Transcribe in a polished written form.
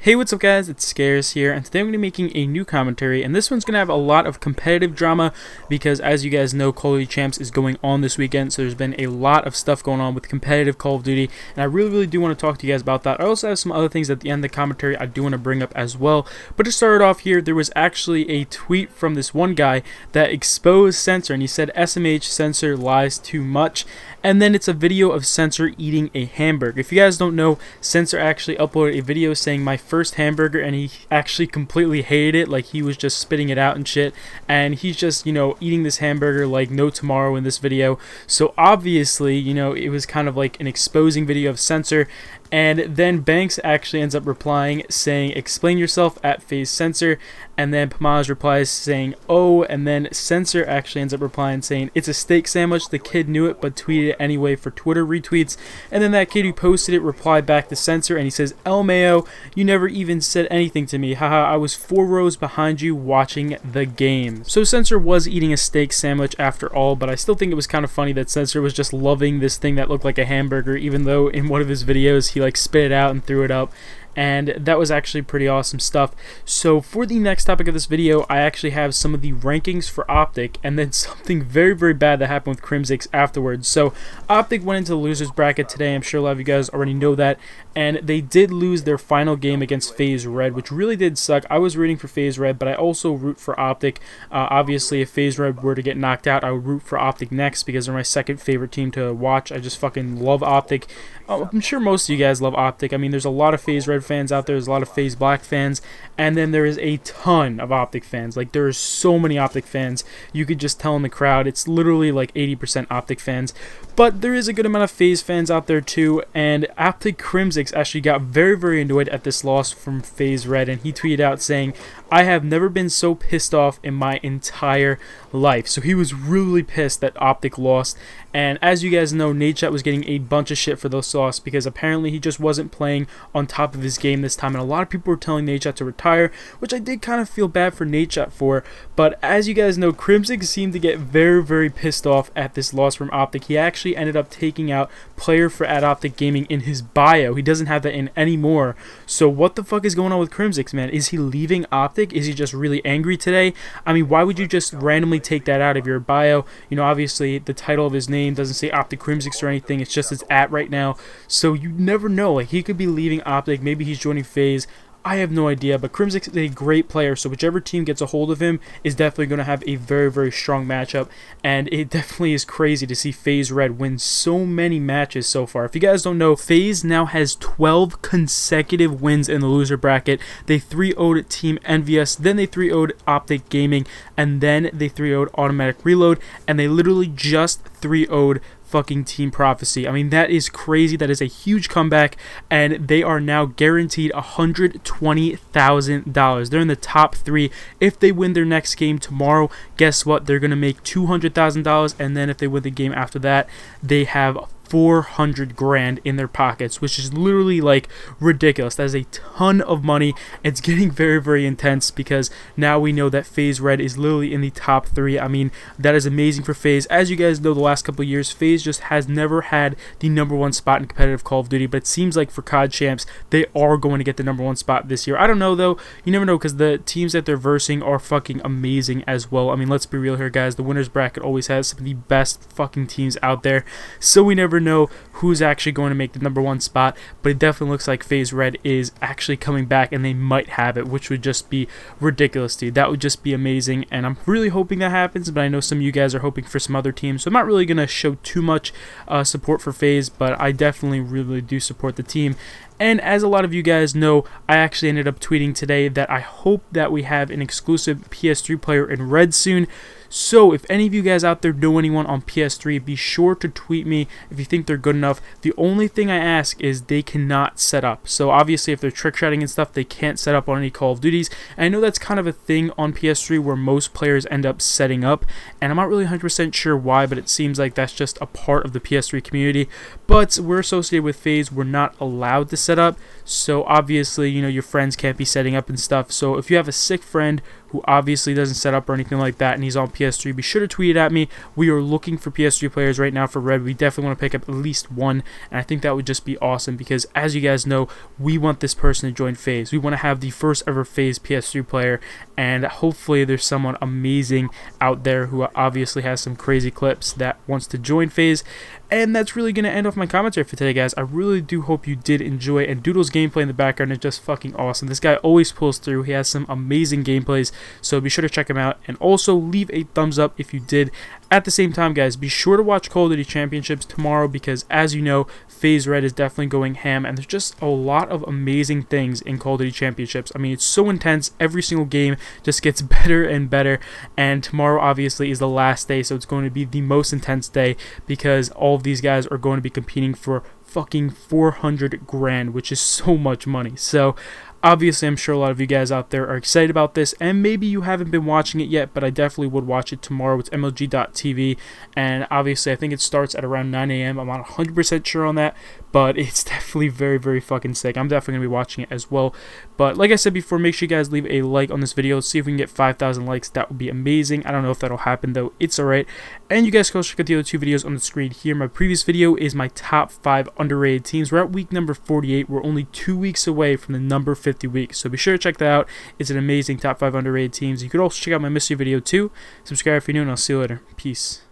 Hey, what's up guys, it's Scarce here, and today I'm going to be making a new commentary, and this one's going to have a lot of competitive drama because, as you guys know, Call of Duty Champs is going on this weekend, so there's been a lot of stuff going on with competitive Call of Duty, and I really do want to talk to you guys about that. I also have some other things at the end of the commentary I do want to bring up as well, but to start off here, there was actually a tweet from this one guy that exposed Censor, and he said, SMH, Censor lies too much, and then it's a video of Censor eating a hamburger. If you guys don't know, Censor actually uploaded a video saying my first hamburger, and he actually completely hated it, like he was just spitting it out and shit, and he's just, you know, eating this hamburger like no tomorrow in this video. So obviously, you know, it was kind of like an exposing video of Censor. And then Banks actually ends up replying saying, explain yourself at FaZe Censor, and then Pamaj replies saying, oh, and then Censor actually ends up replying saying, it's a steak sandwich, the kid knew it but tweeted it anyway for Twitter retweets. And then that kid who posted it replied back to Censor, and he says, LMAO, you never even said anything to me, haha, I was 4 rows behind you watching the game. So Censor was eating a steak sandwich after all, but I still think it was kind of funny that Censor was just loving this thing that looked like a hamburger, even though in one of his videos he like spit it out and threw it up, and that was actually pretty awesome stuff. So for the next topic of this video, I actually have some of the rankings for OpTic, and then something very bad that happened with Crimsix afterwards. So OpTic went into the losers bracket today. I'm sure a lot of you guys already know that, and they did lose their final game against FaZe Red, which really did suck. I was rooting for FaZe Red, but I also root for OpTic. Obviously, if FaZe Red were to get knocked out, I would root for OpTic next because they're my second favorite team to watch. I just fucking love OpTic. I'm sure most of you guys love OpTic. I mean, there's a lot of FaZe Red fans out there, there's a lot of FaZe Black fans, and then there is a ton of OpTic fans. Like, there are so many OpTic fans, you could just tell in the crowd, it's literally like 80% OpTic fans. But there is a good amount of FaZe fans out there too, and OpTic Crimsix actually got very annoyed at this loss from FaZe Red, and he tweeted out saying, I have never been so pissed off in my entire life. So he was really pissed that OpTic lost, and as you guys know, Nadeshot was getting a bunch of shit for this loss because apparently he just wasn't playing on top of his game this time, and a lot of people were telling Nadeshot to retire, which I did kind of feel bad for Nadeshot for. But as you guys know, Crimsix seemed to get very pissed off at this loss from OpTic. He actually ended up taking out player for OpTic Gaming in his bio. He doesn't have that in anymore. So what the fuck is going on with Crimsix, man? Is he leaving OpTic? Is he just really angry today? I mean, why would you just randomly take that out of your bio? You know, obviously the title of his name doesn't say OpTic Crimsix or anything. It's just his @ right now. So you never know. Like, he could be leaving OpTic. Maybe he's joining FaZe. I have no idea, but Crimsix is a great player, so whichever team gets a hold of him is definitely going to have a very strong matchup, and it definitely is crazy to see FaZe Red win so many matches so far. If you guys don't know, FaZe now has 12 consecutive wins in the loser bracket. They 3-0'd Team Envious, then they 3-0'd OpTic Gaming, and then they 3-0'd Automatic Reload, and they literally just 3-0'd fucking Team Prophecy. I mean, that is crazy. That is a huge comeback, and they are now guaranteed $120,000. They're in the top 3. If they win their next game tomorrow, guess what? They're gonna make $200,000, and then if they win the game after that, they have 400 grand in their pockets, which is literally like ridiculous. That is a ton of money. It's getting very intense because now we know that FaZe Red is literally in the top 3. I mean, that is amazing for FaZe. As you guys know, the last couple of years, FaZe just has never had the #1 spot in competitive Call of Duty, but it seems like for COD Champs, they are going to get the #1 spot this year. I don't know though. You never know, because the teams that they're versing are fucking amazing as well. I mean, let's be real here, guys. The winners bracket always has some of the best fucking teams out there, so we never know who's actually going to make the #1 spot, but it definitely looks like FaZe Red is actually coming back, and they might have it, which would just be ridiculous, dude. That would just be amazing, and I'm really hoping that happens, but I know some of you guys are hoping for some other teams, so I'm not really going to show too much support for FaZe, but I definitely really do support the team. And as a lot of you guys know, I actually ended up tweeting today that I hope that we have an exclusive PS3 player in Red soon. So if any of you guys out there know anyone on PS3, be sure to tweet me if you think they're good enough. The only thing I ask is they cannot set up. So obviously if they're trick shotting and stuff, they can't set up on any Call of Duties. And I know that's kind of a thing on PS3 where most players end up setting up, and I'm not really 100% sure why, but it seems like that's just a part of the PS3 community. But we're associated with FaZe, we're not allowed to set up, so obviously, you know, your friends can't be setting up and stuff. So if you have a sick friend who obviously doesn't set up or anything like that, and he's on PS3, be sure to tweet it at me. We are looking for PS3 players right now for Red. We definitely want to pick up at least one, and I think that would just be awesome because, as you guys know, we want this person to join FaZe. We want to have the first ever FaZe PS3 player, and hopefully there's someone amazing out there who obviously has some crazy clips that wants to join FaZe. And that's really going to end off my commentary for today, guys. I really do hope you did enjoy, and Doodle's gameplay in the background is just fucking awesome. This guy always pulls through. He has some amazing gameplays, so be sure to check him out, and also leave a thumbs up if you did. At the same time, guys, be sure to watch Call of Duty Championships tomorrow because, as you know, FaZe Red is definitely going ham, and there's just a lot of amazing things in Call of Duty Championships. I mean, it's so intense. Every single game just gets better and better, and tomorrow, obviously, is the last day, so it's going to be the most intense day because all of these guys are going to be competing for fucking 400 grand, which is so much money. So obviously, I'm sure a lot of you guys out there are excited about this, and maybe you haven't been watching it yet, but I definitely would watch it tomorrow. It's MLG.TV, and obviously I think it starts at around 9 a.m. I'm not 100% sure on that, but it's definitely very, very fucking sick. I'm definitely going to be watching it as well. But like I said before, make sure you guys leave a like on this video. Let's see if we can get 5,000 likes. That would be amazing. I don't know if that'll happen, though. It's alright. And you guys can also check out the other two videos on the screen here. My previous video is my top 5 underrated teams. We're at week number 48. We're only 2 weeks away from the number 50 week. So be sure to check that out. It's an amazing top 5 underrated teams. You could also check out my mystery video too. Subscribe if you're new, and I'll see you later. Peace.